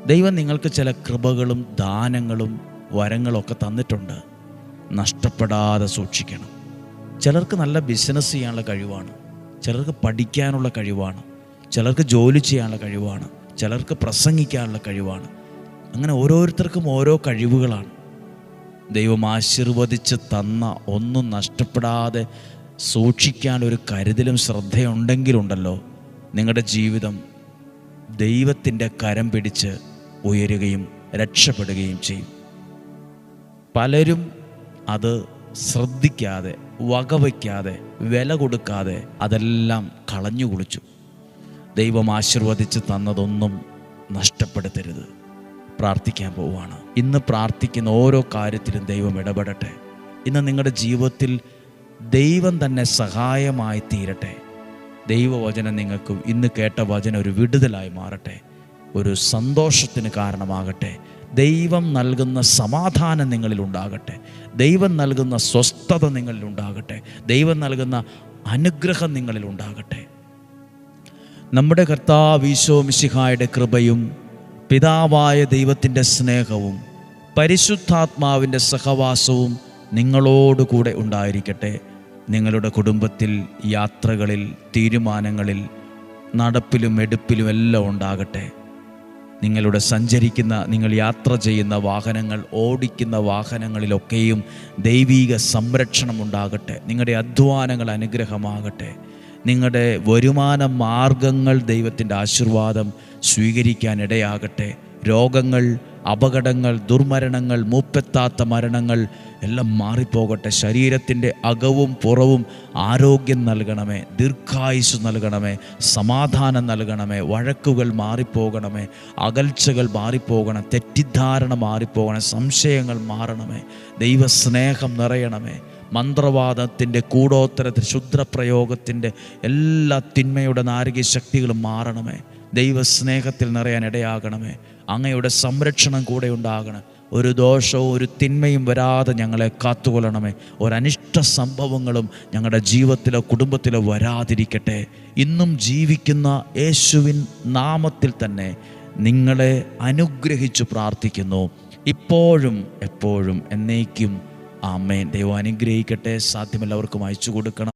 ദൈവം നിങ്ങൾക്ക് ചില കൃപകളും ദാനങ്ങളും വരങ്ങളൊക്കെ തന്നിട്ടുണ്ട്. നഷ്ടപ്പെടാതെ സൂക്ഷിക്കണം. ചിലർക്ക് നല്ല ബിസിനസ് ചെയ്യാനുള്ള കഴിവാണ്, ചിലർക്ക് പഠിക്കാനുള്ള കഴിവാണ്, ചിലർക്ക് ജോലി ചെയ്യാനുള്ള കഴിവാണ്, ചിലർക്ക് പ്രസംഗിക്കാനുള്ള കഴിവാണ്. അങ്ങനെ ഓരോരുത്തർക്കും ഓരോ കഴിവുകളാണ്. ദൈവം ആശീർവദിച്ച് തന്ന ഒന്നും നഷ്ടപ്പെടാതെ സൂക്ഷിക്കാനൊരു കരുതലും ശ്രദ്ധയുണ്ടെങ്കിലുണ്ടല്ലോ, നിങ്ങളുടെ ജീവിതം ദൈവത്തിൻ്റെ കരം പിടിച്ച് ഉയരുകയും രക്ഷപ്പെടുകയും ചെയ്യും. പലരും അത് ശ്രദ്ധിക്കാതെ, വകവയ്ക്കാതെ, വില കൊടുക്കാതെ അതെല്ലാം കളഞ്ഞു കുളിച്ചു. ദൈവം ആശീർവദിച്ച് തന്നതൊന്നും നഷ്ടപ്പെടുത്തരുത്. പ്രാർത്ഥിക്കാൻ പോവുകയാണ്. ഇന്ന് പ്രാർത്ഥിക്കുന്ന ഓരോ കാര്യത്തിലും ദൈവം ഇടപെടട്ടെ. ഇന്ന് നിങ്ങളുടെ ജീവിതത്തിൽ ദൈവം തന്നെ സഹായമായി തീരട്ടെ. ദൈവവചനം നിങ്ങൾക്ക് ഇന്ന് കേട്ട വചനം ഒരു വിടുതലായി മാറട്ടെ, ഒരു സന്തോഷത്തിന് കാരണമാകട്ടെ. ദൈവം നൽകുന്ന സമാധാനം നിങ്ങളിലുണ്ടാകട്ടെ, ദൈവം നൽകുന്ന സ്വസ്ഥത നിങ്ങളിലുണ്ടാകട്ടെ, ദൈവം നൽകുന്ന അനുഗ്രഹം നിങ്ങളിലുണ്ടാകട്ടെ. നമ്മുടെ കർത്താവ് ഈശോ മിശിഹായുടെ കൃപയും പിതാവായ ദൈവത്തിൻ്റെ സ്നേഹവും പരിശുദ്ധാത്മാവിൻ്റെ സഹവാസവും നിങ്ങളോടുകൂടെ ഉണ്ടായിരിക്കട്ടെ. നിങ്ങളുടെ കുടുംബത്തിൽ, യാത്രകളിൽ, തീരുമാനങ്ങളിൽ, നടപ്പിലും എടുപ്പിലും എല്ലാം ഉണ്ടാകട്ടെ. നിങ്ങളുടെ നിങ്ങൾ യാത്ര ചെയ്യുന്ന വാഹനങ്ങൾ, ഓടിക്കുന്ന വാഹനങ്ങളിലൊക്കെയും ദൈവീക സംരക്ഷണം ഉണ്ടാകട്ടെ. നിങ്ങളുടെ അധ്വാനങ്ങൾ അനുഗ്രഹമാകട്ടെ. നിങ്ങളുടെ വരുമാന മാർഗങ്ങൾ ദൈവത്തിൻ്റെ ആശീർവാദം സ്വീകരിക്കാനിടയാകട്ടെ. രോഗങ്ങൾ, അപകടങ്ങൾ, ദുർമരണങ്ങൾ, മൂപ്പെത്താത്ത മരണങ്ങൾ എല്ലാം മാറിപ്പോകട്ടെ. ശരീരത്തിൻ്റെ അകവും പുറവും ആരോഗ്യം നൽകണമേ, ദീർഘായുസ് നൽകണമേ, സമാധാനം നൽകണമേ. വഴക്കുകൾ മാറിപ്പോകണമേ, അകൽച്ചകൾ മാറിപ്പോകണം, തെറ്റിദ്ധാരണ മാറിപ്പോകണം, സംശയങ്ങൾ മാറണമേ, ദൈവസ്നേഹം നിറയണമേ. മന്ത്രവാദത്തിൻ്റെ, കൂടോത്തരത്തിൽ, ക്ഷുദ്രപ്രയോഗത്തിൻ്റെ എല്ലാ തിന്മയുടെ നാരകീയ ശക്തികളും മാറണമേ. ദൈവസ്നേഹത്തിൽ നിറയാൻ ഇടയാകണമേ. അങ്ങയുടെ സംരക്ഷണം കൂടെ ഉണ്ടാകണം. ഒരു ദോഷവും ഒരു തിന്മയും വരാതെ ഞങ്ങളെ കാത്തുകൊള്ളണമേ. ഒരനിഷ്ട സംഭവങ്ങളും ഞങ്ങളുടെ ജീവിതത്തിലോ കുടുംബത്തിലോ വരാതിരിക്കട്ടെ. ഇന്നും ജീവിക്കുന്ന യേശുവിൻ നാമത്തിൽ തന്നെ നിങ്ങളെ അനുഗ്രഹിച്ചു പ്രാർത്ഥിക്കുന്നു, ഇപ്പോഴും എപ്പോഴും എന്നേക്കും. ആമേൻ. ദൈവം അനുഗ്രഹിക്കട്ടെ. സാധ്യമെല്ലാവർക്കും അയച്ചു കൊടുക്കണം.